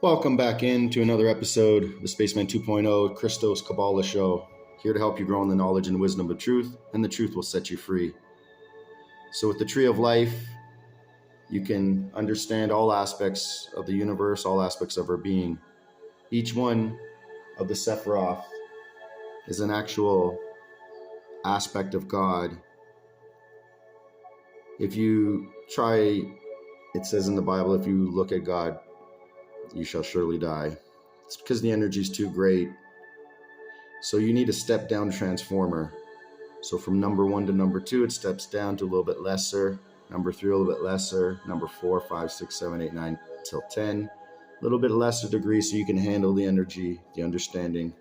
Welcome back into another episode of the Spaceman 2.0 CHRISTOS Kabbalah Show, here to help you grow in the knowledge and wisdom of truth, and the truth will set you free. So with the Tree of Life, you can understand all aspects of the universe, all aspects of our being. Each one of the Sephiroth is an actual aspect of God. If you try, it says in the Bible, if you look at God, you shall surely die. It's because the energy is too great. So you need a step down transformer. So from number 1 to number 2, it steps down to a little bit lesser. Number 3, a little bit lesser. Number 4, 5, 6, 7, 8, 9, till 10. A little bit lesser degree so you can handle the energy, the understanding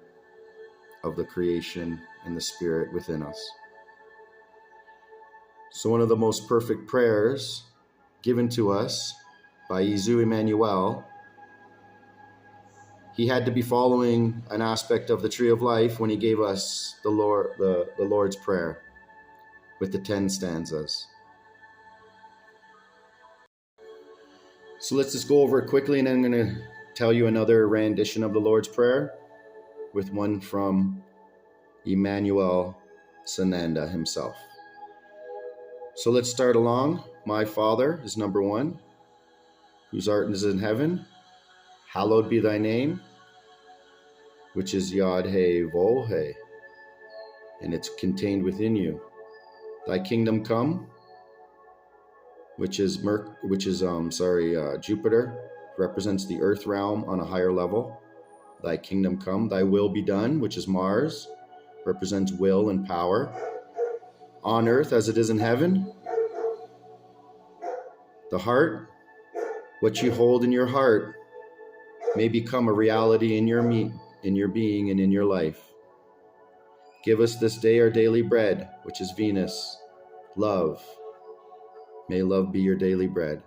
of the creation and the spirit within us. So one of the most perfect prayers given to us by Yezu Emmanuel, he had to be following an aspect of the Tree of Life when he gave us the Lord's Prayer with the 10 stanzas. So let's just go over it quickly, and then I'm going to tell you another rendition of the Lord's Prayer with one from Emmanuel Sananda himself. So let's start along. My Father is number 1, whose art is in heaven. Hallowed be thy name, which is Yod He Vov He, and it's contained within you. Thy kingdom come, which is Jupiter, represents the earth realm on a higher level. Thy kingdom come. Thy will be done, which is Mars, represents will and power, on earth as it is in heaven. The heart, what you hold in your heart, may become a reality in your being and in your life. Give us this day our daily bread, which is Venus, love. May love be your daily bread.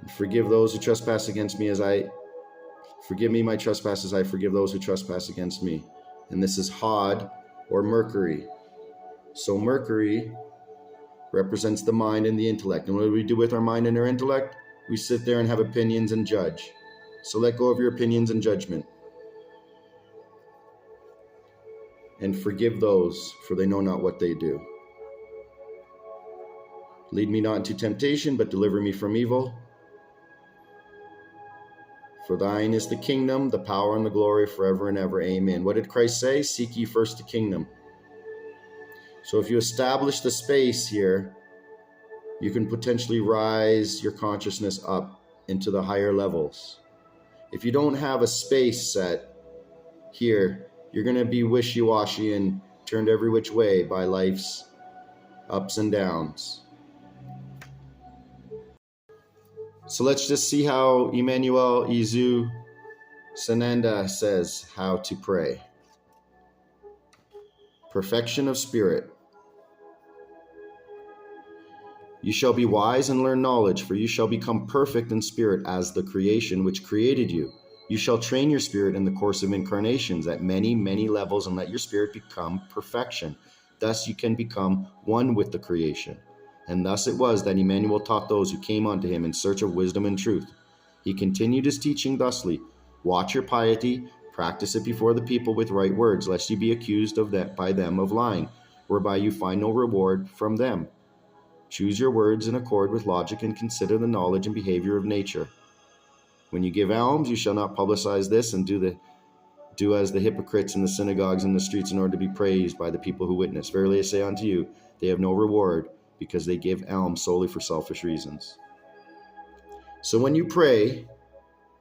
And forgive those who trespass against me forgive me my trespasses, I forgive those who trespass against me. And this is Hod or Mercury. So Mercury represents the mind and the intellect. And what do we do with our mind and our intellect? We sit there and have opinions and judge. So let go of your opinions and judgment. And forgive those, for they know not what they do. Lead me not into temptation, but deliver me from evil. For thine is the kingdom, the power, and the glory forever and ever. Amen. What did Christ say? Seek ye first the kingdom. So if you establish the space here, you can potentially rise your consciousness up into the higher levels. If you don't have a space set here, you're going to be wishy-washy and turned every which way by life's ups and downs. So let's just see how Emmanuel Yezu Sananda says how to pray. Perfection of spirit. You shall be wise and learn knowledge, for you shall become perfect in spirit as the creation which created you. You shall train your spirit in the course of incarnations at many, many levels, and let your spirit become perfection. Thus you can become one with the creation. And thus it was that Emmanuel taught those who came unto him in search of wisdom and truth. He continued his teaching thusly: watch your piety, practice it before the people with right words, lest you be accused by them of lying, whereby you find no reward from them. Choose your words in accord with logic and consider the knowledge and behavior of nature. When you give alms, you shall not publicize this and do as the hypocrites in the synagogues and the streets in order to be praised by the people who witness. Verily I say unto you, they have no reward, because they give alms solely for selfish reasons. So when you pray,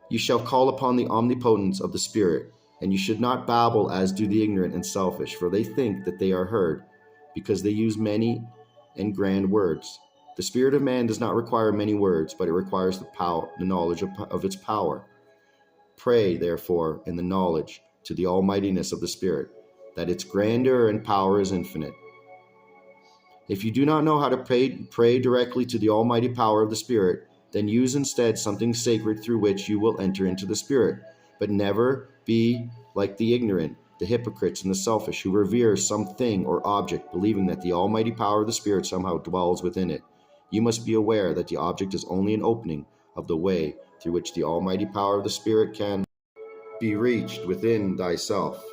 you shall call upon the omnipotence of the Spirit, and you should not babble as do the ignorant and selfish, for they think that they are heard, because they use many and grand words. The spirit of man does not require many words, but it requires the knowledge of its power. Pray, therefore, in the knowledge to the almightiness of the Spirit, that its grandeur and power is infinite. If you do not know how to pray directly to the almighty power of the Spirit, then use instead something sacred through which you will enter into the Spirit. But never be like the ignorant, the hypocrites, and the selfish, who revere something or object, believing that the almighty power of the Spirit somehow dwells within it. You must be aware that the object is only an opening of the way through which the almighty power of the Spirit can be reached within thyself.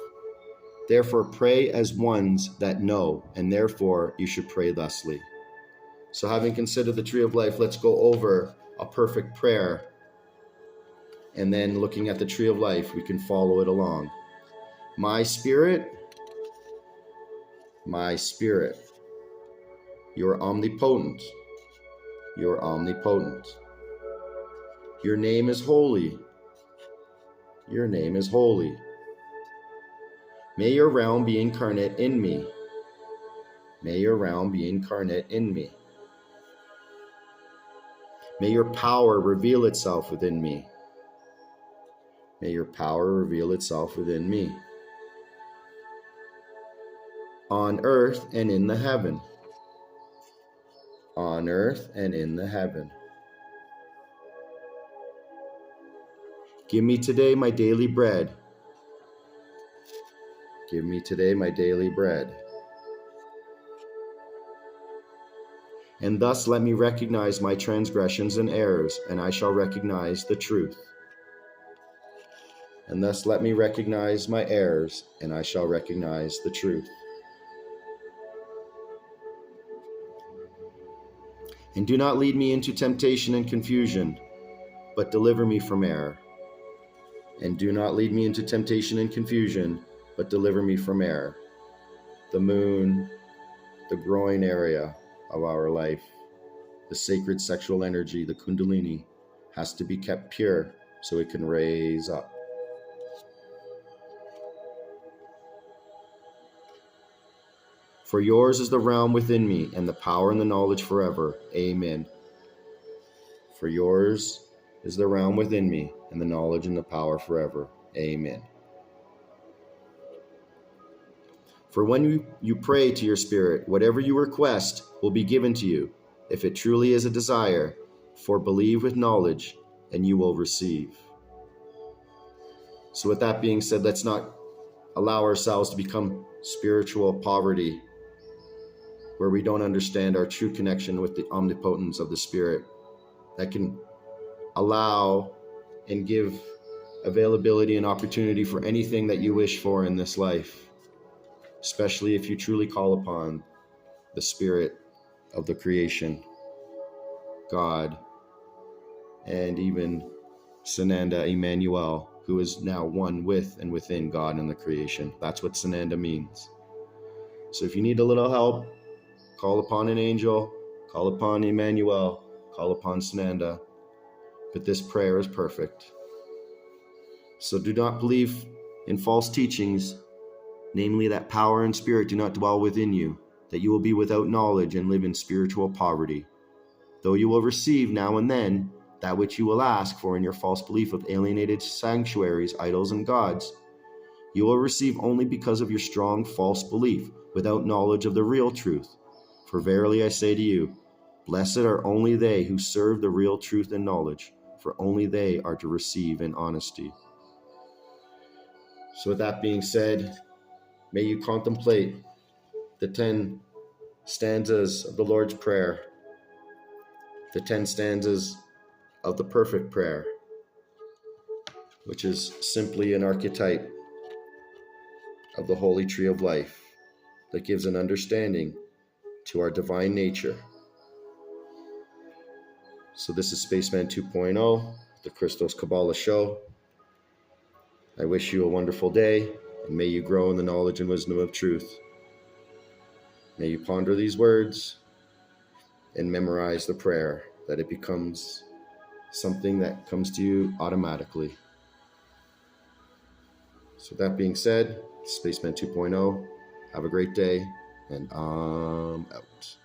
Therefore pray as ones that know, and therefore you should pray thusly. So having considered the tree of life, let's go over a perfect prayer, and then looking at the tree of life, we can follow it along. My spirit, you're omnipotent. You're omnipotent. Your name is holy. Your name is holy. May your realm be incarnate in me. May your realm be incarnate in me. May your power reveal itself within me. May your power reveal itself within me. On earth and in the heaven. On earth and in the heaven. Give me today my daily bread. Give me today my daily bread. And thus let me recognize my transgressions and errors, and I shall recognize the truth. And thus let me recognize my errors, and I shall recognize the truth. And do not lead me into temptation and confusion, but deliver me from error. And do not lead me into temptation and confusion, but deliver me from error. The moon, the groin area of our life, the sacred sexual energy, the kundalini, has to be kept pure so it can raise up. For yours is the realm within me, and the power and the knowledge forever. Amen. For yours is the realm within me, and the knowledge and the power forever. Amen. For when you pray to your spirit, whatever you request will be given to you, if it truly is a desire. For believe with knowledge, and you will receive. So with that being said, let's not allow ourselves to become spiritual poverty, where we don't understand our true connection with the omnipotence of the Spirit that can allow and give availability and opportunity for anything that you wish for in this life, especially if you truly call upon the Spirit of the creation, God, and even Sananda Emmanuel, who is now one with and within God and the creation. That's what Sananda means. So if you need a little help, call upon an angel, call upon Emmanuel, call upon Sananda. But this prayer is perfect. So do not believe in false teachings, namely that power and spirit do not dwell within you, that you will be without knowledge and live in spiritual poverty. Though you will receive now and then that which you will ask for in your false belief of alienated sanctuaries, idols, and gods, you will receive only because of your strong false belief, without knowledge of the real truth. For verily I say to you, blessed are only they who serve the real truth and knowledge, for only they are to receive in honesty. So with that being said, may you contemplate the 10 stanzas of the Lord's Prayer, the 10 stanzas of the perfect prayer, which is simply an archetype of the holy tree of life that gives an understanding to our divine nature. So this is Spaceman 2.0, the Christos Kabbalah show. I wish you a wonderful day, and may you grow in the knowledge and wisdom of truth. May you ponder these words and memorize the prayer, that it becomes something that comes to you automatically. So that being said, Spaceman 2.0, have a great day, and I'm out.